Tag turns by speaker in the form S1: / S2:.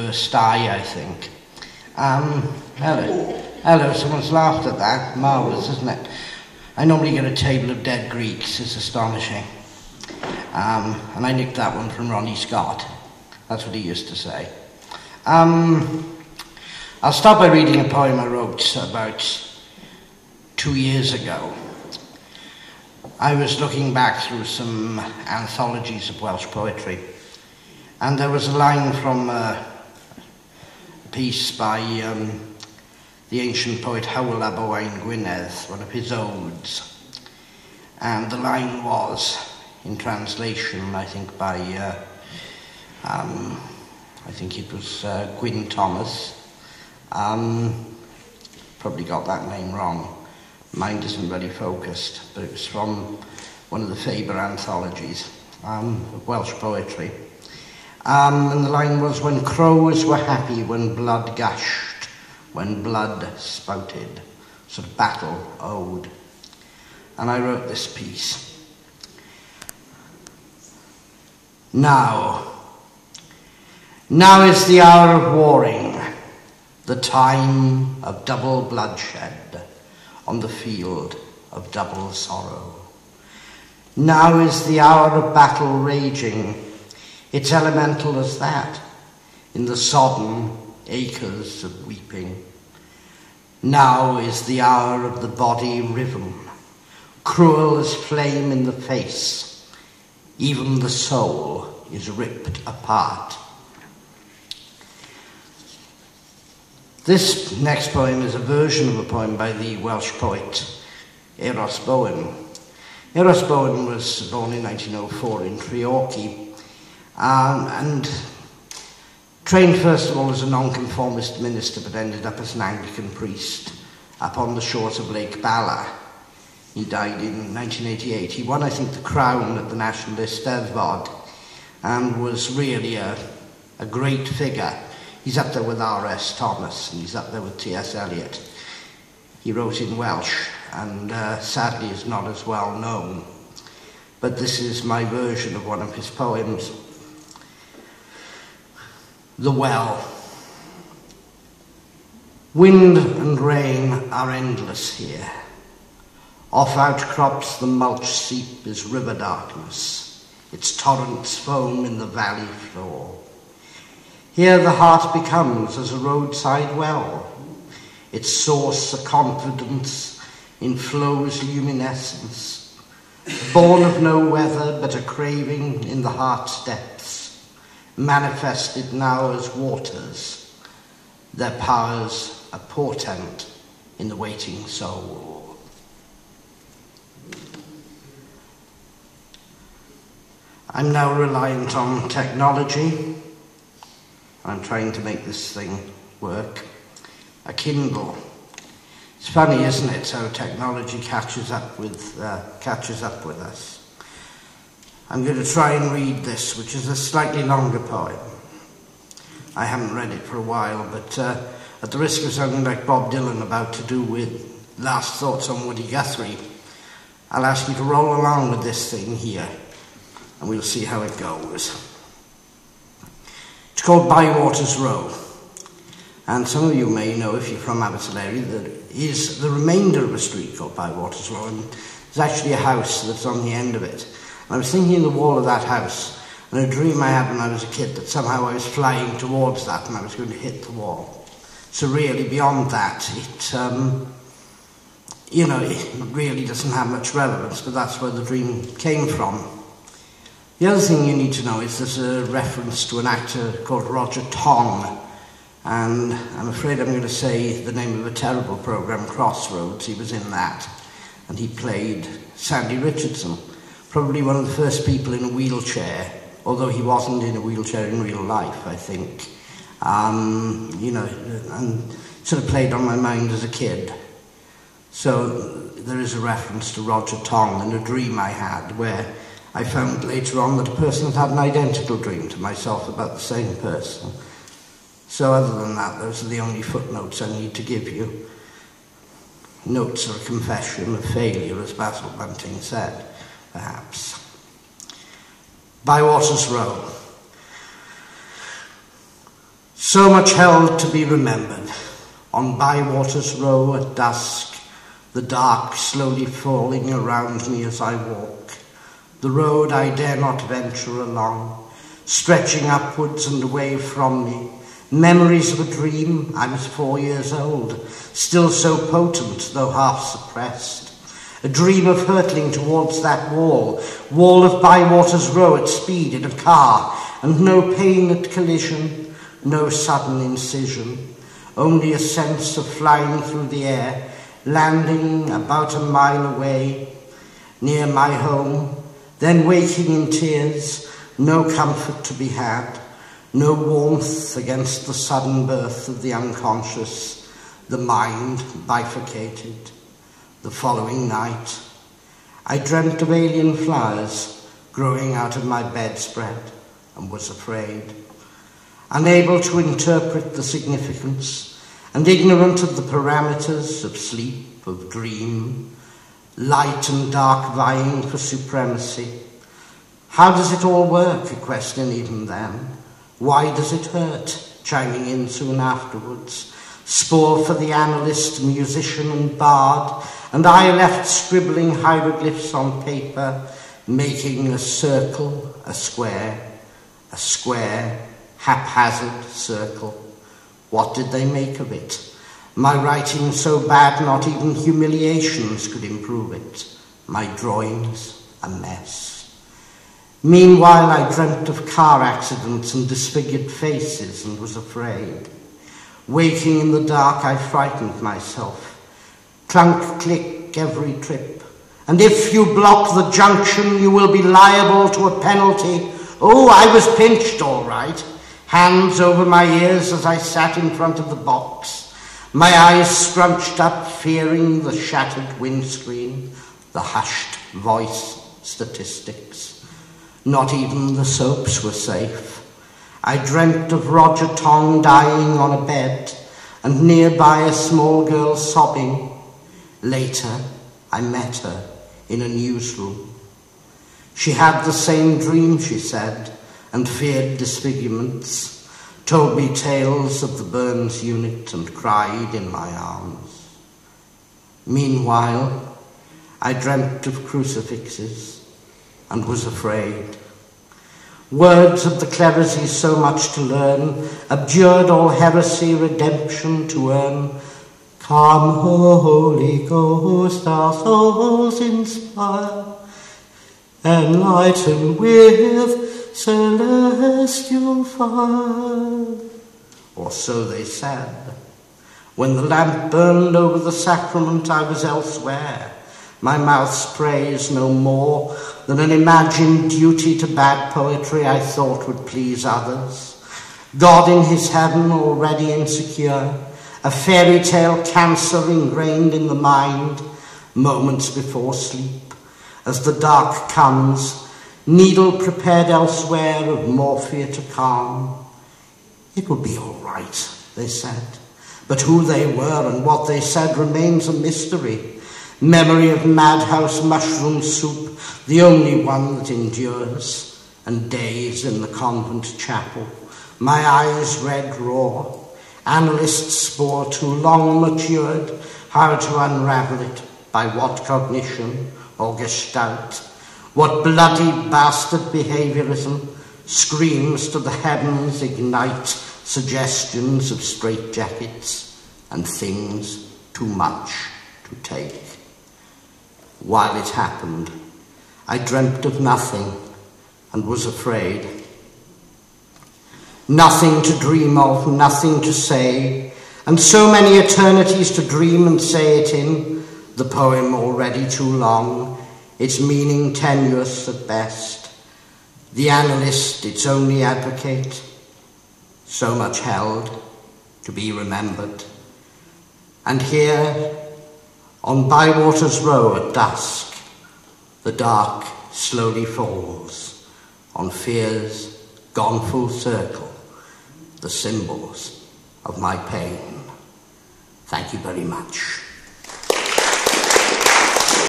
S1: first eye, I think. Hello, someone's laughed at that. Marvellous, isn't it? I normally get a table of dead Greeks. It's astonishing. And I nicked that one from Ronnie Scott. That's what he used to say. I'll start by reading a poem I wrote about 2 years ago. I was looking back through some anthologies of Welsh poetry, and there was a line from a piece by the ancient poet Euros Bowen, one of his odes. And the line was, in translation, I think by, I think it was Gwyn Thomas. Probably got that name wrong. Mind isn't very focused, but it was from one of the Faber anthologies of Welsh poetry. And the line was, when crows were happy, when blood gushed, when blood spouted, sort of battle ode. And I wrote this piece. Now is the hour of warring, the time of double bloodshed on the field of double sorrow. Now is the hour of battle raging, it's elemental as that, in the sodden acres of weeping. Now is the hour of the body riven, cruel as flame in the face, even the soul is ripped apart. This next poem is a version of a poem by the Welsh poet Euros Bowen. Euros Bowen was born in 1904 in Treorchy, and trained first of all as a nonconformist minister, but ended up as an Anglican priest up on the shores of Lake Bala. He died in 1988. He won, I think, the crown at the National Eisteddfod and was really a great figure. He's up there with R.S. Thomas, and he's up there with T.S. Eliot. He wrote in Welsh, and sadly is not as well known. But this is my version of one of his poems. The Well. Wind and rain are endless here. Off outcrops the mulch seep is river darkness, its torrents foam in the valley floor. Here the heart becomes as a roadside well, its source a confidence in flow's luminescence, born of no weather but a craving in the heart's depths, manifested now as waters, their powers a portent in the waiting soul. I'm now reliant on technology. I'm trying to make this thing work. A Kindle. It's funny, isn't it, how technology catches up with us. I'm going to try and read this, which is a slightly longer poem. I haven't read it for a while, but at the risk of sounding like Bob Dylan about to do with Last Thoughts on Woody Guthrie, I'll ask you to roll along with this thing here, and we'll see how it goes. It's called Bywaters Row, and some of you may know, if you're from Abertillery, there is the remainder of a street called Bywaters Row, and there's actually a house that's on the end of it. And I was thinking of the wall of that house, and a dream I had when I was a kid that somehow I was flying towards that and I was going to hit the wall. So really, beyond that, it really doesn't have much relevance, but that's where the dream came from. The other thing you need to know is there's a reference to an actor called Roger Tong, and I'm afraid I'm going to say the name of a terrible programme, Crossroads. He was in that, and he played Sandy Richardson, probably one of the first people in a wheelchair, although he wasn't in a wheelchair in real life, I think. And sort of played on my mind as a kid. So there is a reference to Roger Tong and a dream I had where I found later on that a person had had an identical dream to myself about the same person. So other than that, those are the only footnotes I need to give you. Notes are a confession of failure, as Basil Bunting said, perhaps. Bywaters Row. So much held to be remembered. On Bywaters Row at dusk, the dark slowly falling around me as I walk, the road I dare not venture along, stretching upwards and away from me, memories of a dream. I was 4 years old, still so potent though half suppressed, a dream of hurtling towards that wall of Bywaters Row at speed in a car, and no pain at collision, no sudden incision, only a sense of flying through the air, landing about a mile away, near my home, then waking in tears, no comfort to be had, no warmth against the sudden birth of the unconscious, the mind bifurcated. The following night, I dreamt of alien flowers growing out of my bedspread and was afraid, unable to interpret the significance and ignorant of the parameters of sleep, of dream, light and dark vying for supremacy. How does it all work? A question even then. Why does it hurt? Chiming in soon afterwards. Spore for the analyst, musician and bard, and I left scribbling hieroglyphs on paper, making a circle, a square, haphazard circle. What did they make of it? My writing so bad not even humiliations could improve it. My drawings a mess. Meanwhile I dreamt of car accidents and disfigured faces and was afraid. Waking in the dark I frightened myself. Clunk, click, every trip. And if you block the junction you will be liable to a penalty. Oh, I was pinched all right. Hands over my ears as I sat in front of the box. My eyes scrunched up, fearing the shattered windscreen, the hushed voice statistics. Not even the soaps were safe. I dreamt of Roger Tong dying on a bed, and nearby a small girl sobbing. Later, I met her in a newsroom. She had the same dream, she said, and feared disfigurements, told me tales of the Burns unit and cried in my arms. Meanwhile, I dreamt of crucifixes and was afraid. Words of the clerisy, so much to learn, abjured all heresy, redemption to earn. Come, Holy Ghost, our souls inspire, enlighten with celestial fire. Or so they said. When the lamp burned over the sacrament, I was elsewhere. My mouth's praise no more than an imagined duty to bad poetry I thought would please others. God in his heaven already insecure, a fairy tale cancer ingrained in the mind, moments before sleep, as the dark comes, needle prepared elsewhere of morphia to calm. It would be all right, they said, but who they were and what they said remains a mystery. Memory of madhouse mushroom soup, the only one that endures, and days in the convent chapel, my eyes red raw, analyst spore too long matured, how to unravel it, by what cognition or gestalt, what bloody bastard behaviorism screams to the heavens, ignite suggestions of straitjackets and things too much to take. While it happened, I dreamt of nothing and was afraid. Nothing to dream of, nothing to say, and so many eternities to dream and say it in, the poem already too long, its meaning tenuous at best, the analyst its only advocate, so much held to be remembered. And here, on Bywaters Row at dusk, the dark slowly falls on fears gone full circle, the symbols of my pain. Thank you very much.